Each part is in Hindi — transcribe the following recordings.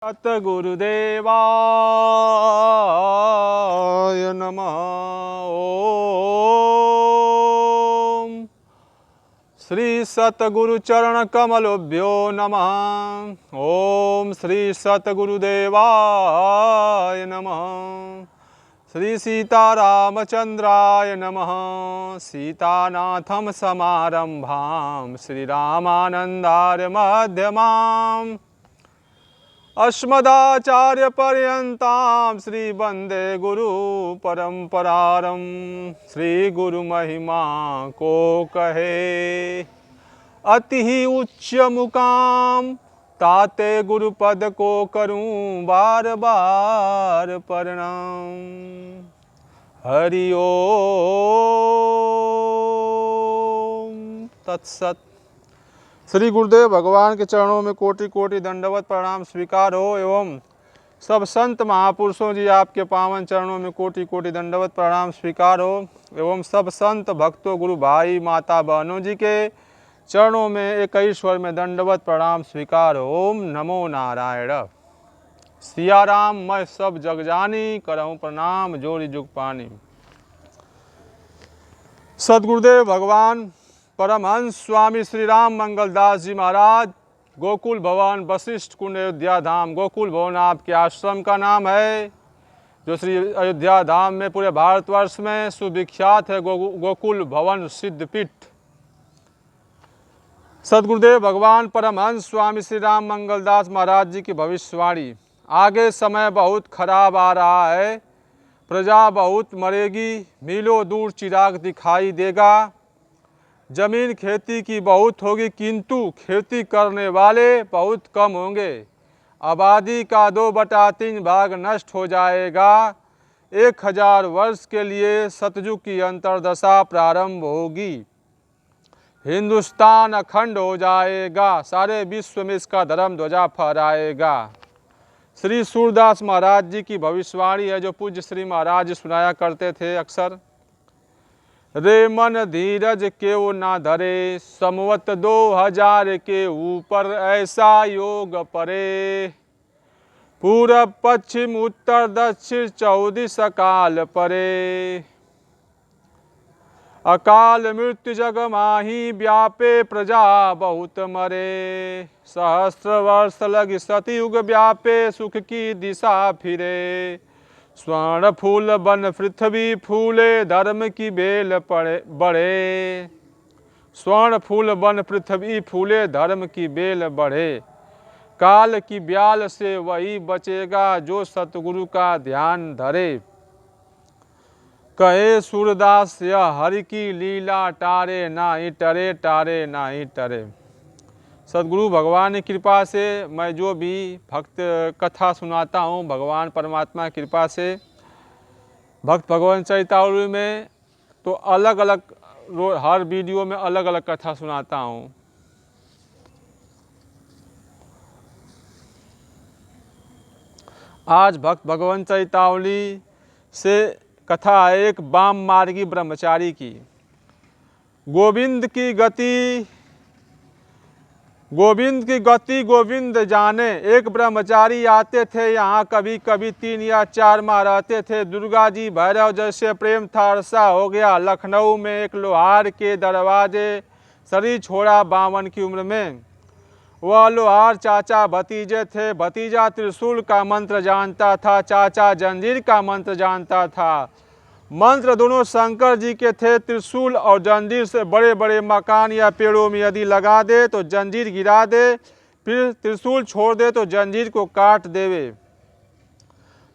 सतगुरुदेवाय नमः। ओम श्री सतगुरु चरण कमलोभ्यो नमः। ओम श्री सतगुरुदेवाय नमः। श्री सीतारामचंद्राय नमः। सीतानाथम समारंभां श्रीरामानंदार्य मध्यमाम् अस्मदाचार्य पर्यन्तां श्री वंदे गुरु परंपरारं। श्री गुरु महिमा को कहे अति ही उच्च मुकाम। ताते गुरु पद को करूं बार बार प्रणाम। हरि ओम तत्सत। श्री गुरुदेव भगवान के चरणों में कोटि कोटि दंडवत प्रणाम स्वीकार हो। एवं सब संत महापुरुषों जी आपके पावन चरणों में कोटि कोटि दंडवत प्रणाम स्वीकार हो। एवं सब संत भक्तों गुरु भाई माता बहनों जी के चरणों में एक ही स्वर में दंडवत प्रणाम स्वीकार हो। ओम नमो नारायण। सिया राम मैं सब जग जानी, करहूँ प्रणाम जोड़ी जुग पानी। सदगुरुदेव भगवान परमहंस स्वामी श्री राम मंगलदास जी महाराज, गोकुल भवन वशिष्ठ कुंड अयोध्या धाम। गोकुल भवन आपके आश्रम का नाम है, जो श्री अयोध्या धाम में पूरे भारतवर्ष में सुविख्यात है। गोकुल भवन सिद्धपीठ। सदगुरुदेव भगवान परमहंस स्वामी श्री राम मंगलदास महाराज जी की भविष्यवाणी। आगे समय बहुत खराब आ रहा है, प्रजा बहुत मरेगी, मीलों दूर चिराग दिखाई देगा। जमीन खेती की बहुत होगी, किंतु खेती करने वाले बहुत कम होंगे। आबादी का 2/3 भाग नष्ट हो जाएगा। 1000 वर्ष के लिए सतयुग की अंतर्दशा प्रारंभ होगी। हिंदुस्तान अखंड हो जाएगा, सारे विश्व में इसका धर्म ध्वजा फहराएगा। श्री सूरदास महाराज जी की भविष्यवाणी है, जो पूज्य श्री महाराज सुनाया करते थे अक्सर। रे मन धीरज क्यों ना धरे, संवत 2000 के ऊपर ऐसा योग परे। पूरब पश्चिम उत्तर दक्षिण 14 अकाल परे। अकाल मृत्यु जग माही, व्यापे प्रजा बहुत मरे। सहस्र वर्ष लग सतयुग व्यापे, सुख की दिशा फिरे। स्वर्ण फूल बन पृथ्वी फूले, धर्म की बेल बढ़े। स्वर्ण फूल बन पृथ्वी फूले, धर्म की बेल बढ़े। काल की ब्याल से वही बचेगा, जो सतगुरु का ध्यान धरे। कहे सूरदास यह हरि की लीला, टारे नाही टरे, टारे नाही टरे। सदगुरु भगवान की कृपा से मैं जो भी भक्त कथा सुनाता हूँ, भगवान परमात्मा की कृपा से भक्त भगवान चरितावली में तो अलग अलग हर वीडियो में अलग अलग कथा सुनाता हूँ। आज भक्त भगवान चरितावली से कथा है एक वाम मार्गी ब्रह्मचारी की। गोविंद की गति गोविंद जाने। एक ब्रह्मचारी आते थे यहाँ, कभी कभी 3 या 4 माह रहते थे। दुर्गा जी भैरव जैसे प्रेम था, अरसा हो गया। लखनऊ में एक लोहार के दरवाजे शरीर छोड़ा 52 की उम्र में। वह लोहार चाचा भतीजे थे। भतीजा त्रिशूल का मंत्र जानता था, चाचा जंजीर का मंत्र जानता था। मंत्र दोनों शंकर जी के थे। त्रिशूल और जंजीर से बड़े बड़े मकान या पेड़ों में यदि लगा दे तो जंजीर गिरा दे, फिर त्रिशूल छोड़ दे तो जंजीर को काट देवे।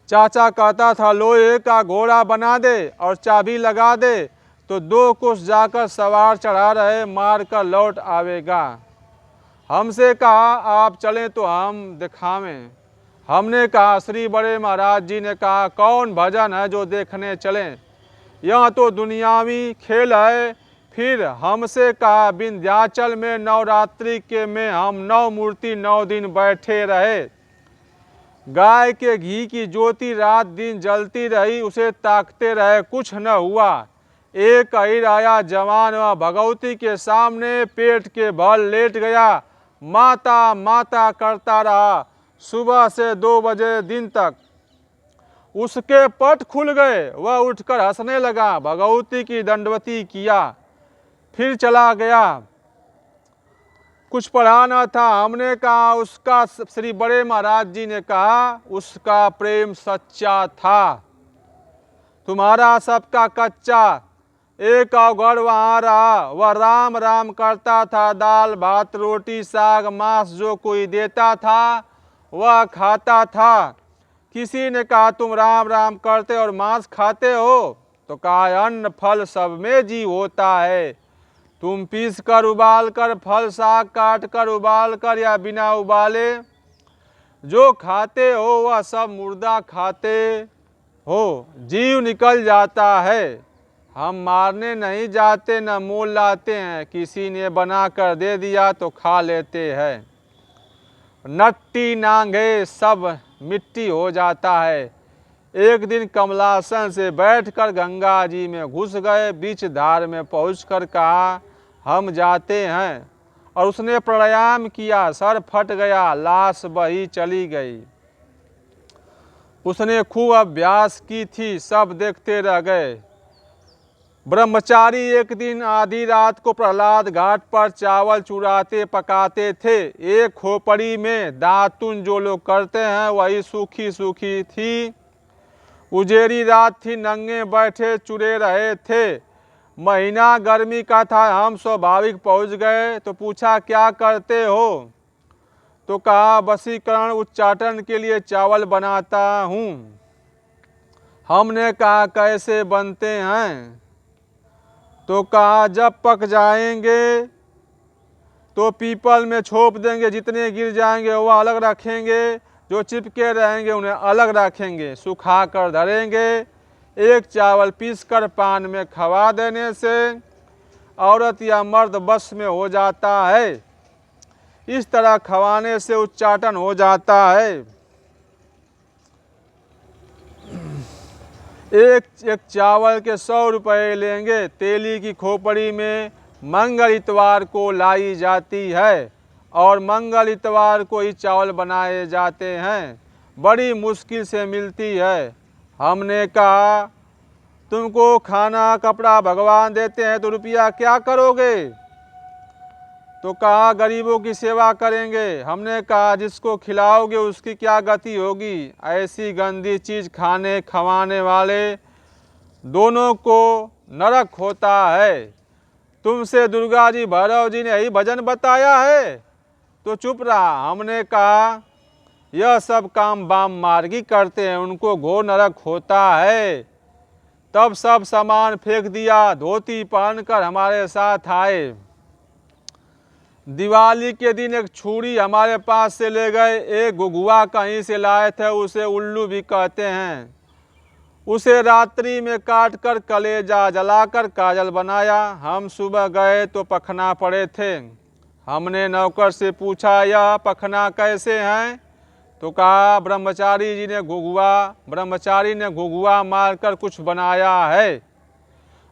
चाचा कहता था लोहे का घोड़ा बना दे और चाबी लगा दे तो 2 कोस जाकर सवार चढ़ा रहे मार कर लौट आवेगा। हमसे कहा आप चलें तो हम दिखावें। हमने कहा श्री बड़े महाराज जी ने कहा कौन भजन है जो देखने चलें, यह तो दुनियावी खेल है। फिर हमसे कहा विंध्याचल में नवरात्रि के में हम 9 मूर्ति 9 दिन बैठे रहे। गाय के घी की ज्योति रात दिन जलती रही, उसे ताकते रहे, कुछ न हुआ। एक अहिर आया जवान, वह भगवती के सामने पेट के बल लेट गया, माता माता करता रहा। सुबह से 2 बजे दिन तक। उसके पट खुल गए, वह उठकर हंसने लगा, भगवती की दंडवती किया, फिर चला गया। कुछ पढ़ाना था। हमने कहा उसका, श्री बड़े महाराज जी ने कहा उसका प्रेम सच्चा था, तुम्हारा सबका कच्चा। एक अवघड़ वहाँ रहा, वह राम राम करता था, दाल भात रोटी साग मांस जो कोई देता था वह खाता था। किसी ने कहा तुम राम राम करते और मांस खाते हो? तो कहा अन्न फल सब में जीव होता है, तुम पीस कर उबाल कर फल साग काट कर उबाल कर या बिना उबाले जो खाते हो वह सब मुर्दा खाते हो, जीव निकल जाता है। हम मारने नहीं जाते न मोल लाते हैं, किसी ने बना कर दे दिया तो खा लेते हैं। नट्टी नांगे सब मिट्टी हो जाता है। एक दिन कमलासन से बैठकर गंगा जी में घुस गए, बीच धार में पहुंचकर कहा हम जाते हैं, और उसने प्राणायाम किया, सर फट गया, लाश बही चली गई। उसने खूब अभ्यास की थी, सब देखते रह गए। ब्रह्मचारी एक दिन आधी रात को प्रहलाद घाट पर चावल चुराते पकाते थे। एक खोपड़ी में दातुन जो लोग करते हैं वही सूखी सूखी थी। उजेरी रात थी, नंगे बैठे चुरे रहे थे। महीना गर्मी का था। हम स्वाभाविक पहुंच गए तो पूछा क्या करते हो? तो कहा वशीकरण उच्चाटन के लिए चावल बनाता हूँ। हमने कहा कैसे बनते हैं? तो कहा जब पक जाएंगे तो पीपल में छोप देंगे, जितने गिर जाएंगे वो अलग रखेंगे, जो चिपके रहेंगे उन्हें अलग रखेंगे, सुखा कर धरेंगे। एक चावल पीसकर पान में खवा देने से औरत या मर्द बस में हो जाता है। इस तरह खवाने से उच्चाटन हो जाता है। एक चावल के 100 रुपये लेंगे। तेली की खोपड़ी में मंगल इतवार को लाई जाती है और मंगल इतवार को ही चावल बनाए जाते हैं। बड़ी मुश्किल से मिलती है। हमने कहा तुमको खाना कपड़ा भगवान देते हैं तो रुपया क्या करोगे? तो कहा गरीबों की सेवा करेंगे। हमने कहा जिसको खिलाओगे उसकी क्या गति होगी? ऐसी गंदी चीज़ खाने खवाने वाले दोनों को नरक होता है। तुमसे दुर्गा जी भैरव जी ने यही भजन बताया है? तो चुप रहा। हमने कहा यह सब काम वाम मार्गी करते हैं, उनको घोर नरक होता है। तब सब सामान फेंक दिया, धोती पहनकर हमारे साथ आए। दिवाली के दिन एक छुरी हमारे पास से ले गए। एक घुघुआ कहीं से लाए थे, उसे उल्लू भी कहते हैं। उसे रात्रि में काट कर कलेजा जलाकर काजल बनाया। हम सुबह गए तो पखना पड़े थे। हमने नौकर से पूछा यह पखना कैसे हैं? तो कहा ब्रह्मचारी जी ने ब्रह्मचारी ने घुघुआ मारकर कुछ बनाया है।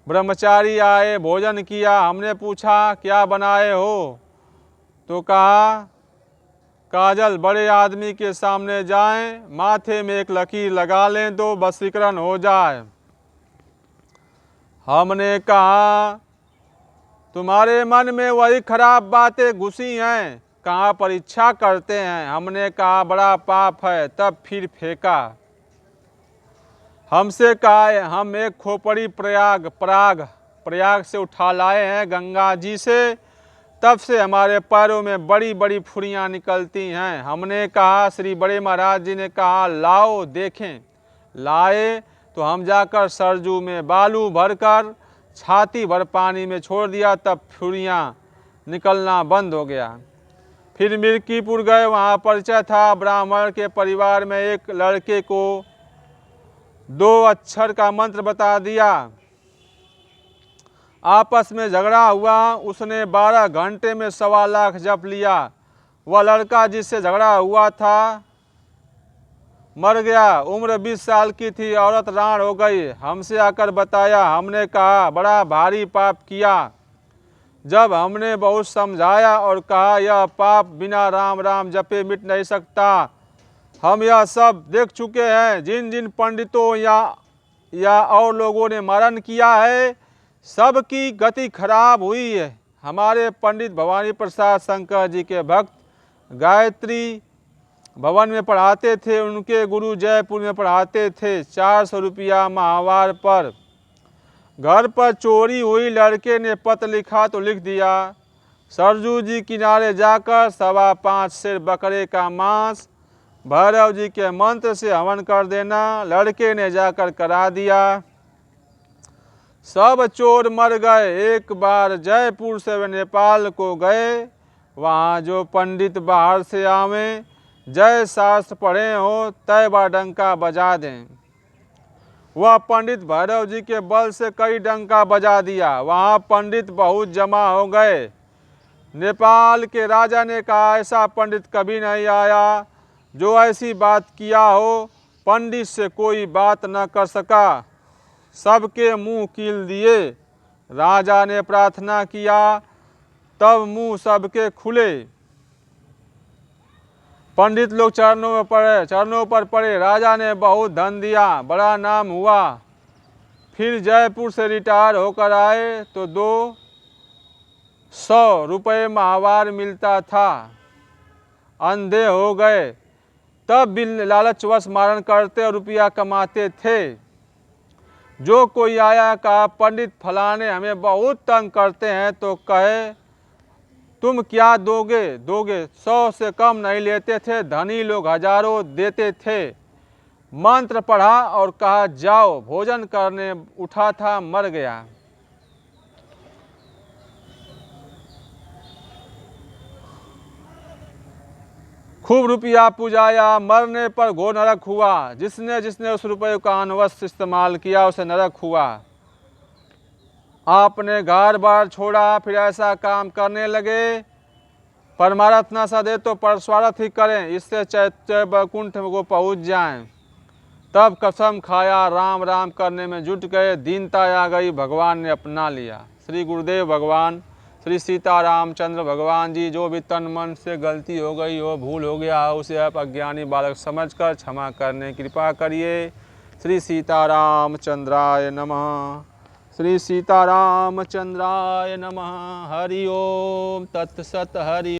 ब्रह्मचारी आए, भोजन किया। हमने पूछा क्या बनाए हो? तो कहा काजल बड़े आदमी के सामने जाएं, माथे में एक लकीर लगा लें तो वशीकरण हो जाए। हमने कहा तुम्हारे मन में वही खराब बातें घुसी हैं, कहाँ परीक्षा करते हैं? हमने कहा बड़ा पाप है। तब फिर फेंका। हमसे कहा हम एक खोपड़ी प्रयाग से उठा लाए हैं गंगा जी से, तब से हमारे पैरों में बड़ी बड़ी फुरियाँ निकलती हैं। हमने कहा श्री बड़े महाराज जी ने कहा लाओ देखें। लाए तो हम जाकर सरजू में बालू भरकर छाती भर पानी में छोड़ दिया, तब फुरियाँ निकलना बंद हो गया। फिर मिर्कीपुर गए, वहाँ परिचय था ब्राह्मण के परिवार में। एक लड़के को 2 अक्षर का मंत्र बता दिया। आपस में झगड़ा हुआ, उसने 12 घंटे में 1.25 लाख जप लिया। वह लड़का जिससे झगड़ा हुआ था मर गया। उम्र 20 साल की थी, औरत राण हो गई। हमसे आकर बताया। हमने कहा बड़ा भारी पाप किया। जब हमने बहुत समझाया और कहा यह पाप बिना राम राम जपे मिट नहीं सकता, हम यह सब देख चुके हैं। जिन जिन पंडितों या और लोगों ने मरण किया है, सबकी गति खराब हुई है। हमारे पंडित भवानी प्रसाद शंकर जी के भक्त गायत्री भवन में पढ़ाते थे, उनके गुरु जयपुर में पढ़ाते थे। 400 रुपया माहवार पर। घर पर चोरी हुई, लड़के ने पत्र लिखा तो लिख दिया, सरजू जी किनारे जाकर 5.25 सेर बकरे का मांस भैरव जी के मंत्र से हवन कर देना। लड़के ने जाकर करा दिया। सब चोर मर गए। एक बार जयपुर से वे नेपाल को गए। वहाँ जो पंडित बाहर से आवे, जय शास्त्र पढ़े हो, तय बा डंका बजा दें। वह पंडित भैरव जी के बल से कई डंका बजा दिया। वहाँ पंडित बहुत जमा हो गए। नेपाल के राजा ने कहा, ऐसा पंडित कभी नहीं आया जो ऐसी बात किया हो। पंडित से कोई बात न कर सका, सबके मुंह कील दिए। राजा ने प्रार्थना किया, तब मुंह सबके खुले। पंडित लोग चरणों पर पड़े। राजा ने बहुत धन दिया, बड़ा नाम हुआ। फिर जयपुर से रिटायर होकर आए तो 200 रुपये माहवार मिलता था। अंधे हो गए, तब भी लालचवश मारण करते और रुपया कमाते थे। जो कोई आया, कहा पंडित फलाने हमें बहुत तंग करते हैं, तो कहे तुम क्या दोगे 100 से कम नहीं लेते थे। धनी लोग हजारों देते थे। मंत्र पढ़ा और कहा जाओ। भोजन करने उठा था, मर गया। खूब रुपया पुजाया, मरने पर घोर नरक हुआ। जिसने उस रुपये का अनवश्य इस्तेमाल किया, उसे नरक हुआ। आपने घर बार छोड़ा, फिर ऐसा काम करने लगे। परमार्थ न सदे तो परस्वार्थ ही करें, इससे चैत्य वैकुंठ को पहुँच जाएं। तब कसम खाया, राम राम करने में जुट गए। दीनता आ गई, भगवान ने अपना लिया। श्री गुरुदेव भगवान, श्री सीतारामचंद्र भगवान जी, जो भी तन मन से गलती हो गई हो, भूल हो गया हो, उसे आप अज्ञानी बालक समझकर क्षमा करने की कृपा करिए। श्री सीतारामचंद्राय नमः। श्री सीतारामचंद्राय नमः। हरि ओम तत्सत। हरि